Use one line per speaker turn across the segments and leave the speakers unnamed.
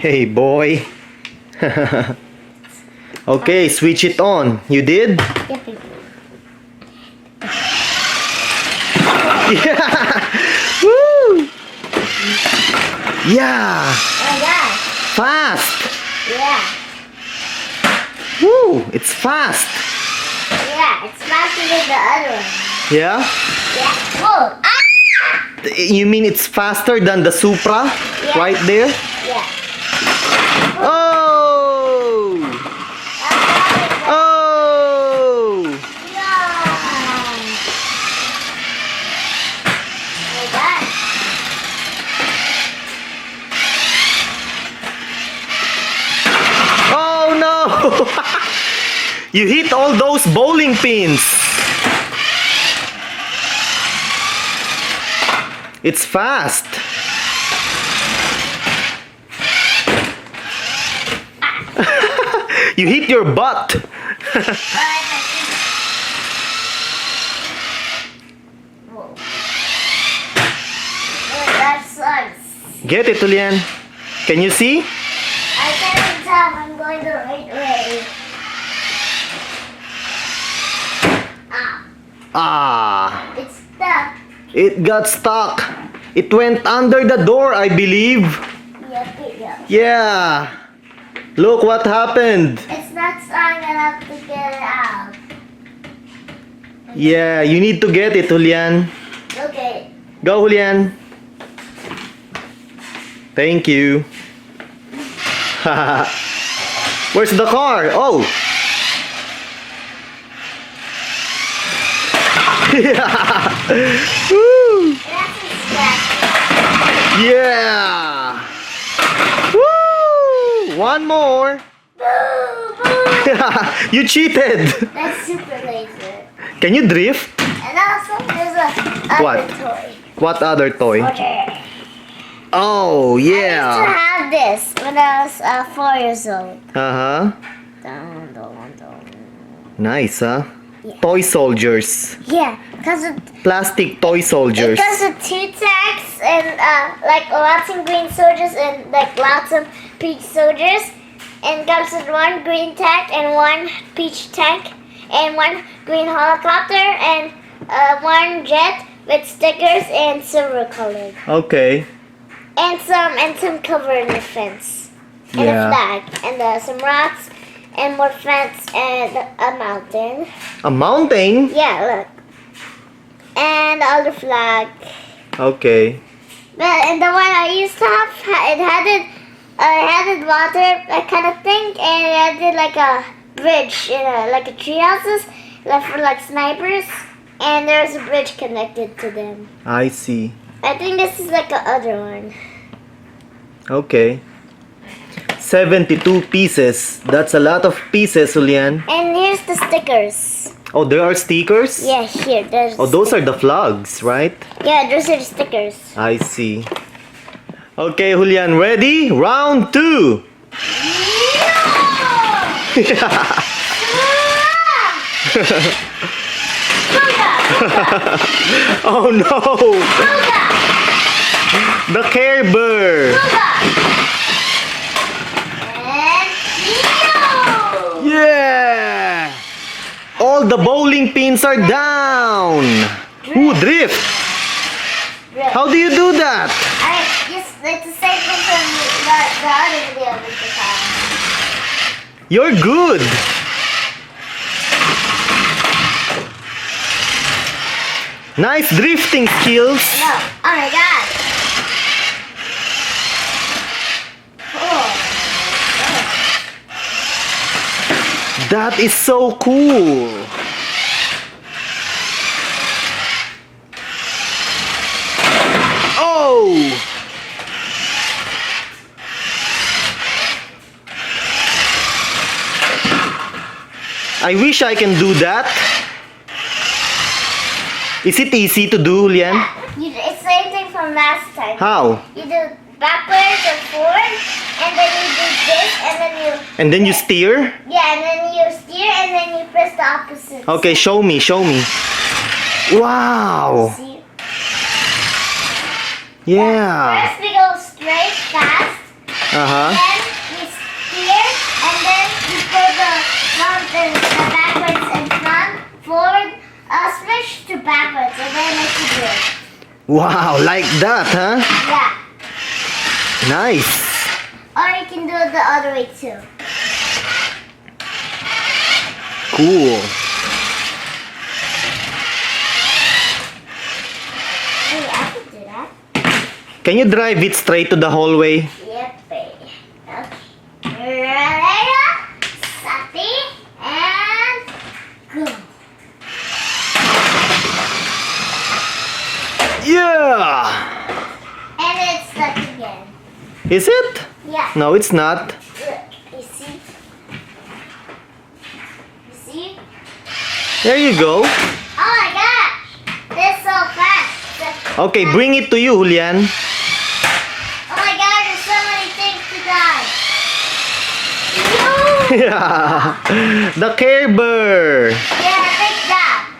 Hey, boy. Okay, switch it on. You did?
Yep.
Yeah! Woo! Yeah!
Oh, yeah.
Fast!
Yeah.
Woo! It's fast!
Yeah, it's faster than the other one.
Yeah?
Yeah. Whoa. Ah!
You mean it's faster than the Supra?
Yeah.
Right there?
Yeah.
Oh! Oh!
Yeah. Oh, God.
Oh no! You hit all those bowling pins! It's fast! You hit your butt!
Whoa. Oh, that sucks.
Get it, Hulyan. Can you see?
I can't tell if I'm going the right way. Ah,
Ah!
it's stuck.
It got stuck. It went under the door, I believe.
Yep.
Yeah. Look what happened.
It's not strong enough to get it out.
Yeah, you need to get it, Hulyan.
Okay.
Go, Hulyan. Thank you. Where's the car? Oh. Woo.
That's a step.
Yeah. Woo. One more.
Boo, boo.
You cheated.
That's super laser.
Can you drift?
And also, there's a
What?
other toy.
What other toy?
Okay.
Oh,
I used to
yeah.
have this when I was 4 years old.
Uh-huh.
Dun, dun, dun.
Nice, huh?
Yeah.
Toy soldiers.
Yeah, because it
Plastic toy soldiers.
comes with 2 tanks and like lots of green soldiers and like lots of peach soldiers. And comes with 1 green tank and 1 peach tank and 1 green helicopter and 1 jet with stickers and silver colored.
Okay.
And some cover in the fence. And
Yeah.
a flag. And some rocks and more fence and a mountain.
A mountain?
Yeah, look. And the other flag.
Okay.
But and the one I used to have, it had water kind of thing, and it had like a bridge, like a tree houses, like for like snipers, and there's a bridge connected to them.
I see.
I think this is like a other one.
Okay. 72 pieces. That's a lot of pieces, Hulyan.
And here's the stickers.
Oh, there are stickers?
Yeah, here. There's.
Oh, those are the flags, right?
Yeah, those are the stickers.
I see. Okay, Hulyan, ready? Round 2. Oh no! The Care Bear! Yeah! All the bowling pins are down! Ooh, drift! How do you do that?
It's the same thing from the other video we just had.
You're good! Nice drifting skills!
No. Oh my god. Oh.
That is so cool! Oh! I wish I can do that. Is it easy to do, Hulyan?
It's the same thing from last time.
How?
You do backwards or forward, and then you do this, and then you...
And then you steer?
Yeah, and then you steer, and then you press the opposite.
Okay, show me, show me. Wow!
See?
Yeah!
First we go straight, fast,
Uh-huh.
Then we steer, and then we put the backwards and front, forward, switch to backwards, and then make it good.
Wow, like that, huh?
Yeah.
Nice.
Or you can do it the other way too.
Cool.
Hey, I can do that.
Can you drive it straight to the hallway?
Yep. Okay. Ready? Steady, and go.
Yeah!
And it's stuck again.
Is it?
Yeah.
No, it's not.
Look, you see? You see?
There you go.
Oh my gosh! This is so fast.
Okay, bring it to you, Hulyan.
Oh my god, there's so many things to die. No!
Yeah. The Care Bear.
Yeah, take that.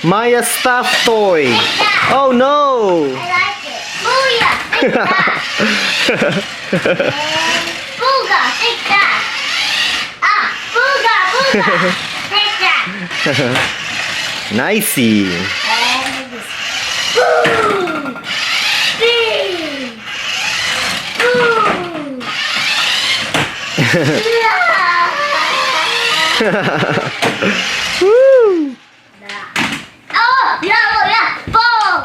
Maya's stuffed toy.
Take that.
Oh no.
I like it. Booyah! Take that. And booga! Take that. Ah! Booga! Booga! Take that.
Nicey.
And this. Boom! Bing! Boom!
Woo.
Oh! Yeah! Boom!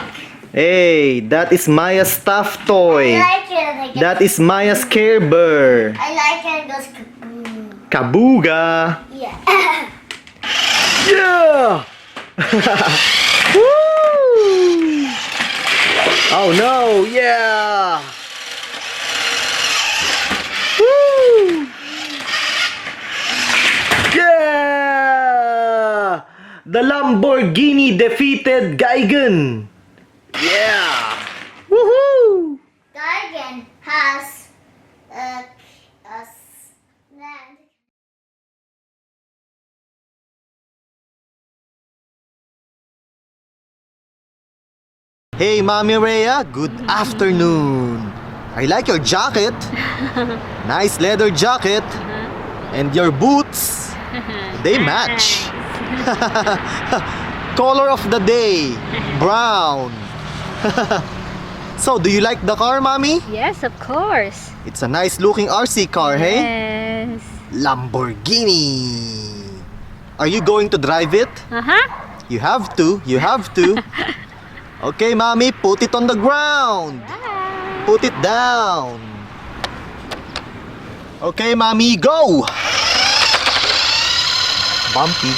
Hey, that is Maya's stuffed toy.
I like it. And I get
That is Maya's Care Bear.
I like it and it goes kaboom.
Kabuga.
Yeah.
Yeah. Woo. Oh no, yeah. Woo. Yeah. The Lamborghini defeated Geigen. Yeah. Woohoo.
Gargan has a snack.
Hey, Mommy Rhea, good afternoon. I like your jacket. Nice leather jacket. And your boots. They match. Color of the day, brown. So, do you like the car, Mommy?
Yes, of course.
It's a nice looking RC car, hey?
Yes.
Lamborghini. Are you going to drive it?
Uh-huh.
You have to. Okay, Mommy, put it on the ground. Put it down. Okay, Mommy, go. Bumpy.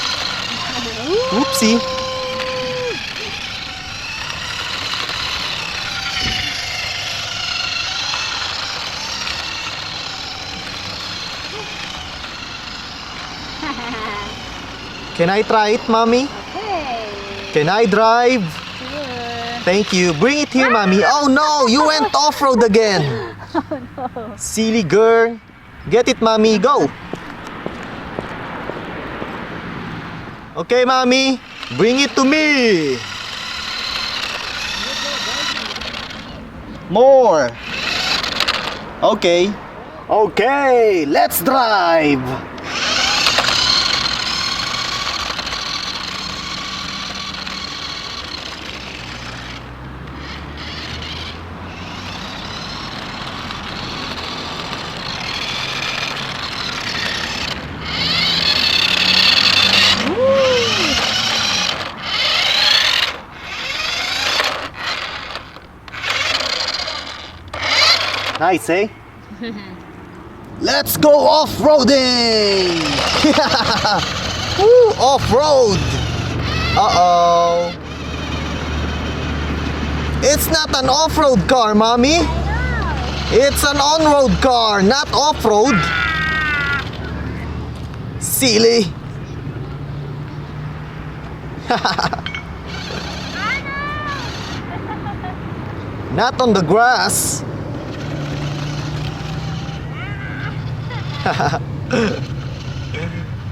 Oopsie. Can I try it, Mommy?
Okay.
Can I drive?
Sure.
Thank you. Bring it here, Mommy. Oh no, you went off-road again. Silly girl. Get it, Mommy. Go. Okay, Mommy. Bring it to me. More. Okay. Okay, let's drive. Nice, eh? Let's go off-roading! Woo, off-road! Uh-oh. It's not an off-road car, Mommy. It's an on-road car, not off-road. Silly. Not on the grass.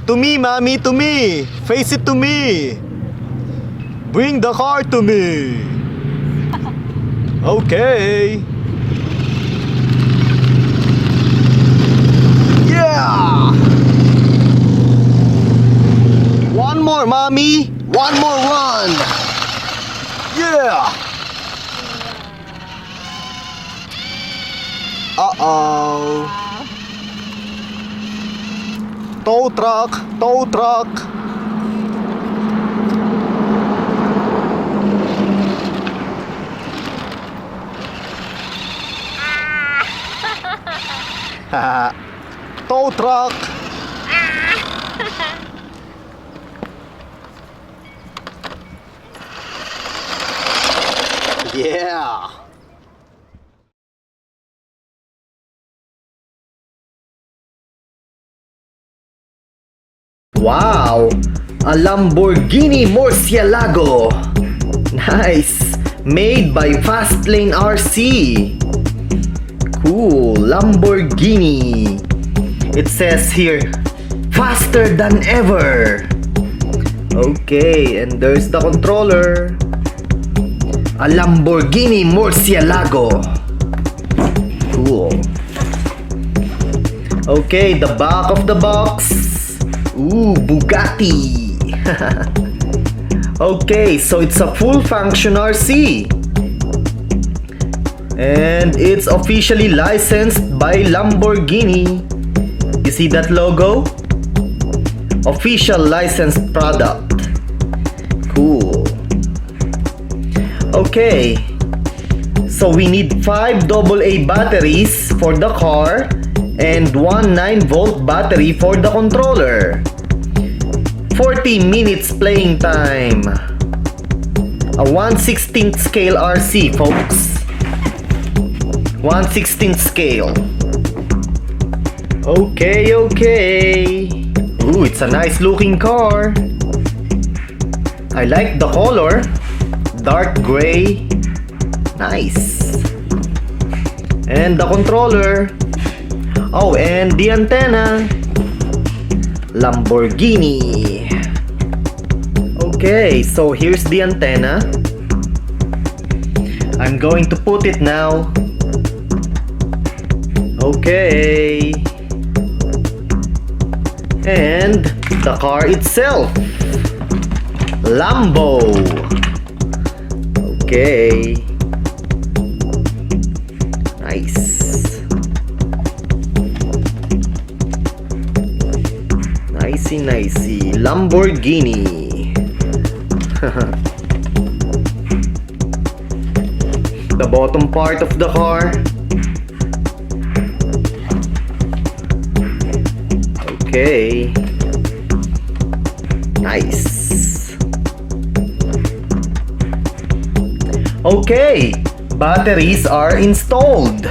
To me, Mommy, to me. Face it to me. Bring the car to me. Okay. mommy. One more run. Yeah. Uh-oh. Tow truck, tow truck. Haha. Tow truck. Yeah. Wow, a Lamborghini Murcielago. Nice. Made by Fastlane RC. Cool, Lamborghini. It says here, faster than ever. Okay, and there's the controller. A Lamborghini Murcielago. Cool. Okay, the back of the box. Ooh, Bugatti. Okay, so it's a full function RC. And it's officially licensed by Lamborghini. You see that logo? Official licensed product. Cool. Okay. So we need 5 AA batteries for the car and one 9-volt battery for the controller. 40 minutes playing time. A 1/16 scale RC, folks. 1/16 scale. Okay, okay. Ooh, it's a nice looking car. I like the color. Dark gray. Nice. And the controller. Oh, and the antenna. Lamborghini. Okay, so here's the antenna. I'm going to put it now. Okay. And the car itself. Lambo. Okay. Nice. Nicey, nicey. Lamborghini. The bottom part of the car. Okay. Nice. Okay. Batteries are installed.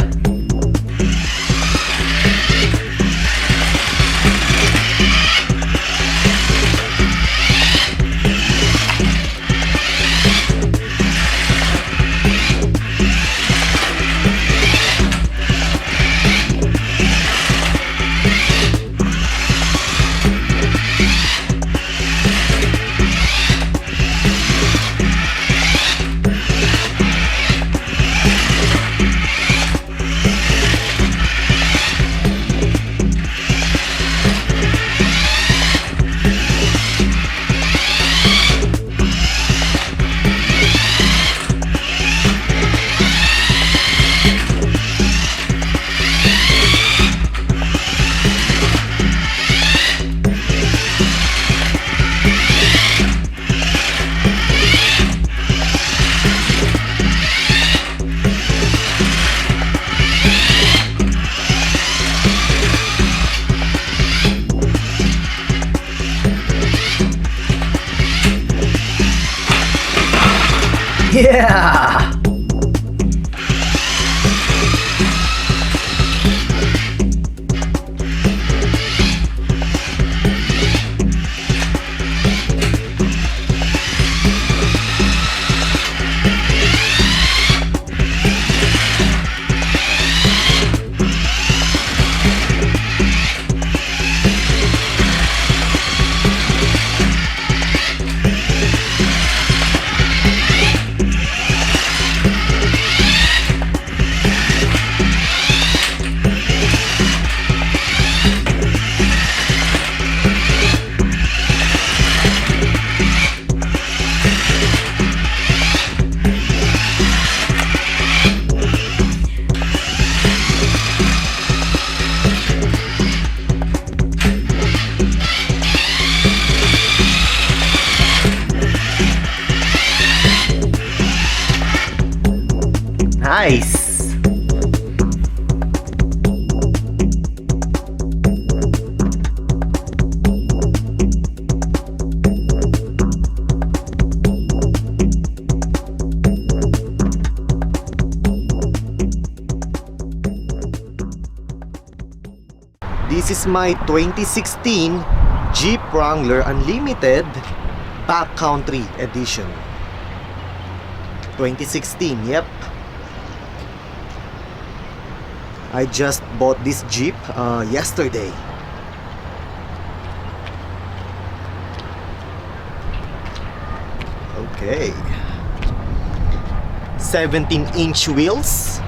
Nice! This is my 2016 Jeep Wrangler Unlimited Backcountry Edition. 2016, yep. I just bought this Jeep yesterday. Okay. 17-inch wheels.